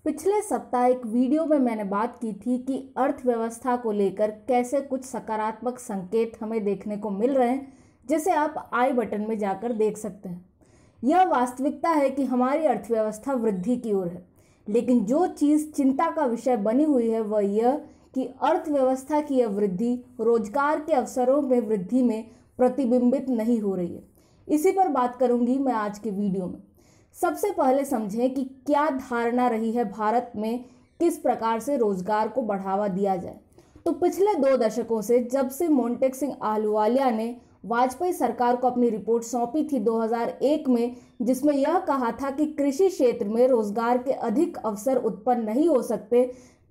पिछले सप्ताह एक वीडियो में मैंने बात की थी कि अर्थव्यवस्था को लेकर कैसे कुछ सकारात्मक संकेत हमें देखने को मिल रहे हैं, जिसे आप आई बटन में जाकर देख सकते हैं। यह वास्तविकता है कि हमारी अर्थव्यवस्था वृद्धि की ओर है, लेकिन जो चीज़ चिंता का विषय बनी हुई है वह यह कि अर्थव्यवस्था की यह वृद्धि रोजगार के अवसरों में वृद्धि में प्रतिबिंबित नहीं हो रही है। इसी पर बात करूंगी मैं आज के वीडियो में। सबसे पहले समझें कि क्या धारणा रही है भारत में किस प्रकार से रोजगार को बढ़ावा दिया जाए। तो पिछले 2 दशकों से जब से मोंटेक सिंह आहलूवालिया ने वाजपेयी सरकार को अपनी रिपोर्ट सौंपी थी 2001 में, जिसमें यह कहा था कि कृषि क्षेत्र में रोजगार के अधिक अवसर उत्पन्न नहीं हो सकते,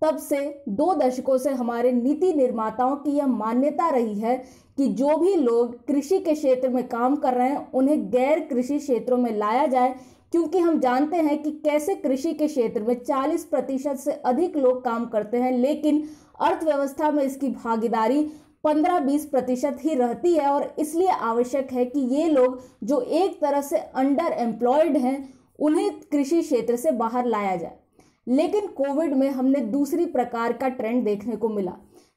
तब से 2 दशकों से हमारे नीति निर्माताओं की यह मान्यता रही है कि जो भी लोग कृषि के क्षेत्र में काम कर रहे हैं उन्हें गैर कृषि क्षेत्रों में लाया जाए, क्योंकि हम जानते हैं कि कैसे कृषि के क्षेत्र में 40% से अधिक लोग काम करते हैं, लेकिन अर्थव्यवस्था में इसकी भागीदारी 15-20% ही रहती है। और इसलिए आवश्यक है कि ये लोग जो एक तरह से अंडर एम्प्लॉयड हैं उन्हें कृषि क्षेत्र से बाहर लाया जाए। लेकिन कोविड में हमने दूसरी प्रकार का ट्रेंड देखने को मिला,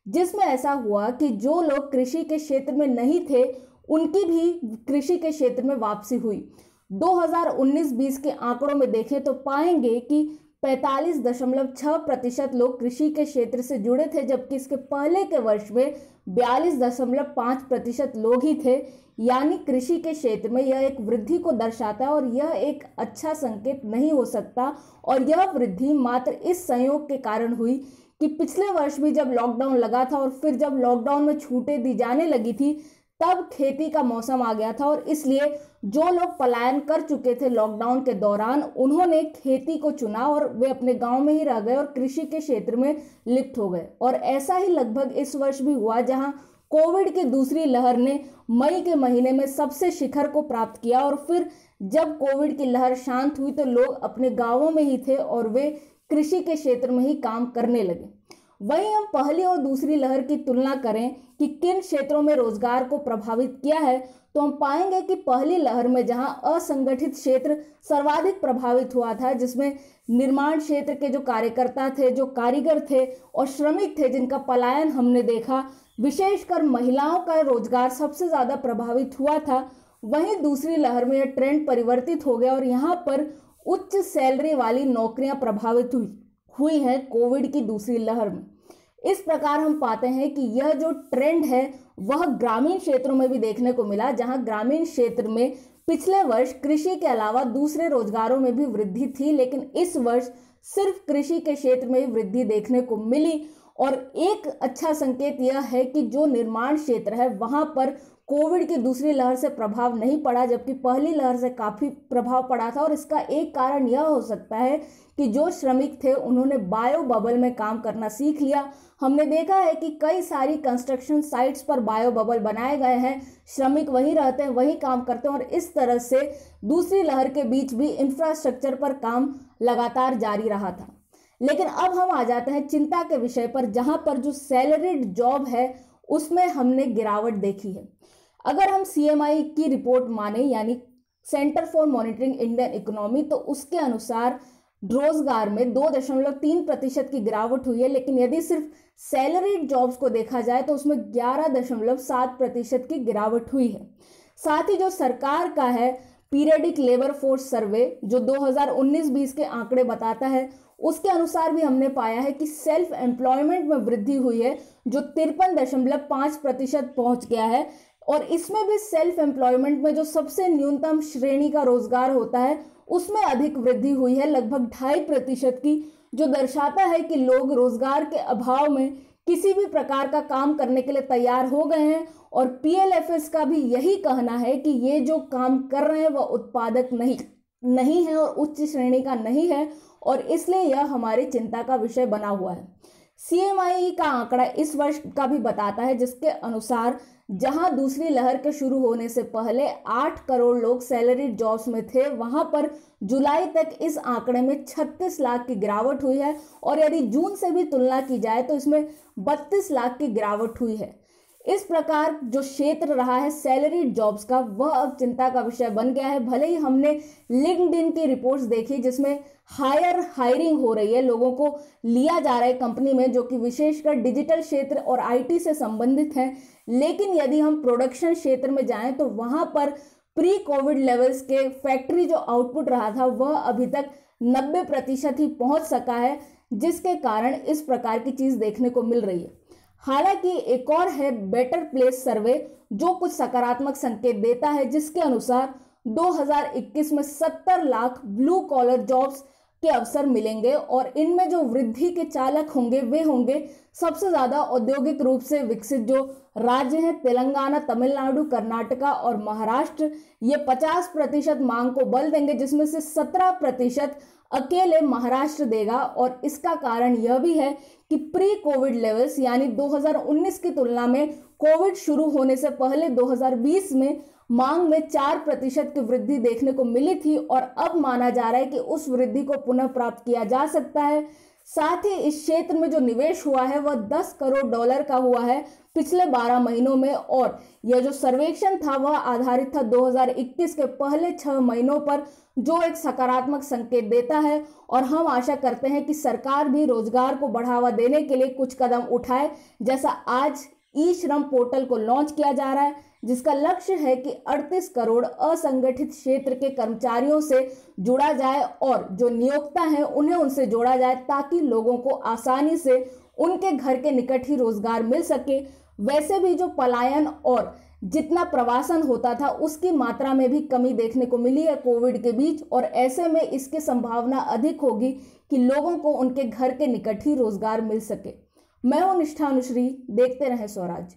जिसमें ऐसा हुआ कि जो लोग कृषि के क्षेत्र में नहीं थे उनकी भी कृषि के क्षेत्र में वापसी हुई। 2019-20 के आंकड़ों में देखें तो पाएंगे कि 45.6% लोग कृषि के क्षेत्र से जुड़े थे, जबकि इसके पहले के वर्ष में 42.5% लोग ही थे। यानी कृषि के क्षेत्र में यह एक वृद्धि को दर्शाता है और यह एक अच्छा संकेत नहीं हो सकता। और यह वृद्धि मात्र इस संयोग के कारण हुई कि पिछले वर्ष भी जब लॉकडाउन लगा था और फिर जब लॉकडाउन में छूटें दी जाने लगी थी तब खेती का मौसम आ गया था, और इसलिए जो लोग पलायन कर चुके थे लॉकडाउन के दौरान उन्होंने खेती को चुना और वे अपने गांव में ही रह गए और कृषि के क्षेत्र में लिप्त हो गए। और ऐसा ही लगभग इस वर्ष भी हुआ, जहां कोविड की दूसरी लहर ने मई के महीने में सबसे शिखर को प्राप्त किया और फिर जब कोविड की लहर शांत हुई तो लोग अपने गाँवों में ही थे और वे कृषि के क्षेत्र में ही काम करने लगे। वहीं हम पहली और दूसरी लहर की तुलना करें कि किन क्षेत्रों में रोजगार को प्रभावित किया है, तो हम पाएंगे कि पहली लहर में जहां असंगठित क्षेत्र सर्वाधिक प्रभावित हुआ था, जिसमें निर्माण क्षेत्र के जो कार्यकर्ता थे, जो कारीगर थे और श्रमिक थे जिनका पलायन हमने देखा, विशेषकर महिलाओं का रोजगार सबसे ज्यादा प्रभावित हुआ था। वहीं दूसरी लहर में यह ट्रेंड परिवर्तित हो गया और यहाँ पर उच्च सैलरी वाली नौकरियां प्रभावित हुई है कोविड की दूसरी लहर में। इस प्रकार हम पाते हैं कि यह जो ट्रेंड है वह ग्रामीण क्षेत्रों में भी देखने को मिला, जहां ग्रामीण क्षेत्र में पिछले वर्ष कृषि के अलावा दूसरे रोजगारों में भी वृद्धि थी, लेकिन इस वर्ष सिर्फ कृषि के क्षेत्र में ही वृद्धि देखने को मिली। और एक अच्छा संकेत यह है कि जो निर्माण क्षेत्र है वहां पर कोविड की दूसरी लहर से प्रभाव नहीं पड़ा, जबकि पहली लहर से काफी प्रभाव पड़ा था। और इसका एक कारण यह हो सकता है कि जो श्रमिक थे उन्होंने बायो बबल में काम करना सीख लिया। हमने देखा है कि कई सारी कंस्ट्रक्शन साइट्स पर बायो बबल बनाए गए हैं, श्रमिक वहीं रहते हैं, वहीं काम करते हैं, और इस तरह से दूसरी लहर के बीच भी इंफ्रास्ट्रक्चर पर काम लगातार जारी रहा था। लेकिन अब हम आ जाते हैं चिंता के विषय पर, जहां पर जो सैलरीड जॉब है उसमें हमने गिरावट देखी है। अगर हम CMI की रिपोर्ट माने, यानी centre for monitoring Indian economy, तो उसके अनुसार रोजगार में 2.3% की गिरावट हुई है। लेकिन यदि सिर्फ सैलरीड जॉब्स को देखा जाए तो उसमें 11.7% की गिरावट हुई है। साथ ही जो सरकार का है पीरियडिक लेबर फोर्स सर्वे, जो 2019-20 के आंकड़े बताता है, उसके अनुसार भी हमने पाया है कि सेल्फ एम्प्लॉयमेंट में वृद्धि हुई है, जो 53.5% पहुंच गया है। और इसमें भी सेल्फ एम्प्लॉयमेंट में जो सबसे न्यूनतम श्रेणी का रोजगार होता है उसमें अधिक वृद्धि हुई है, लगभग 2.5% की, जो दर्शाता है कि लोग रोजगार के अभाव में किसी भी प्रकार का काम करने के लिए तैयार हो गए हैं। और PLFS का भी यही कहना है कि ये जो काम कर रहे हैं वह उत्पादक नहीं है और उच्च श्रेणी का नहीं है, और इसलिए यह हमारी चिंता का विषय बना हुआ है। CMI का आंकड़ा इस वर्ष का भी बताता है, जिसके अनुसार जहां दूसरी लहर के शुरू होने से पहले 8 करोड़ लोग सैलरीड जॉब्स में थे, वहां पर जुलाई तक इस आंकड़े में 36 लाख की गिरावट हुई है। और यदि जून से भी तुलना की जाए तो इसमें 32 लाख की गिरावट हुई है। इस प्रकार जो क्षेत्र रहा है सैलरीड जॉब्स का, वह अब चिंता का विषय बन गया है। भले ही हमने लिंक्डइन की रिपोर्ट्स देखी जिसमें हायरिंग हो रही है, लोगों को लिया जा रहा है कंपनी में जो कि विशेषकर डिजिटल क्षेत्र और आईटी से संबंधित है, लेकिन यदि हम प्रोडक्शन क्षेत्र में जाएं तो वहां पर प्री कोविड लेवल्स के फैक्ट्री जो आउटपुट रहा था वह अभी तक 90% ही पहुंच सका है, जिसके कारण इस प्रकार की चीज देखने को मिल रही है। हालांकि एक और है बेटर प्लेस सर्वे जो कुछ सकारात्मक संकेत देता है, जिसके अनुसार 2021 में 70 लाख ब्लू कॉलर जॉब्स के अवसर मिलेंगे और इनमें जो वृद्धि के चालक होंगे वे होंगे सबसे ज्यादा औद्योगिक रूप से विकसित जो राज्य हैं तेलंगाना, तमिलनाडु, कर्नाटका और महाराष्ट्र। ये 50% मांग को बल देंगे, जिसमें से 17% अकेले महाराष्ट्र देगा। और इसका कारण यह भी है कि प्री कोविड लेवल्स यानी 2019 की तुलना में कोविड शुरू होने से पहले 2020 में मांग में 4% की वृद्धि देखने को मिली थी और अब माना जा रहा है कि उस वृद्धि को पुनः प्राप्त किया जा सकता है। साथ ही इस क्षेत्र में जो निवेश हुआ है वह $10 करोड़ का हुआ है पिछले 12 महीनों में, और यह जो सर्वेक्षण था वह आधारित था 2021 के पहले 6 महीनों पर, जो एक सकारात्मक संकेत देता है। और हम आशा करते हैं कि सरकार भी रोजगार को बढ़ावा देने के लिए कुछ कदम उठाए, जैसा आज ई श्रम पोर्टल को लॉन्च किया जा रहा है, जिसका लक्ष्य है कि 38 करोड़ असंगठित क्षेत्र के कर्मचारियों से जुड़ा जाए और जो नियोक्ता हैं उन्हें उनसे जोड़ा जाए, ताकि लोगों को आसानी से उनके घर के निकट ही रोजगार मिल सके। वैसे भी जो पलायन और जितना प्रवासन होता था उसकी मात्रा में भी कमी देखने को मिली है कोविड के बीच, और ऐसे में इसकी संभावना अधिक होगी कि लोगों को उनके घर के निकट ही रोजगार मिल सके। मैं हूं निष्ठा अनुश्री, देखते रहें स्वराज्य।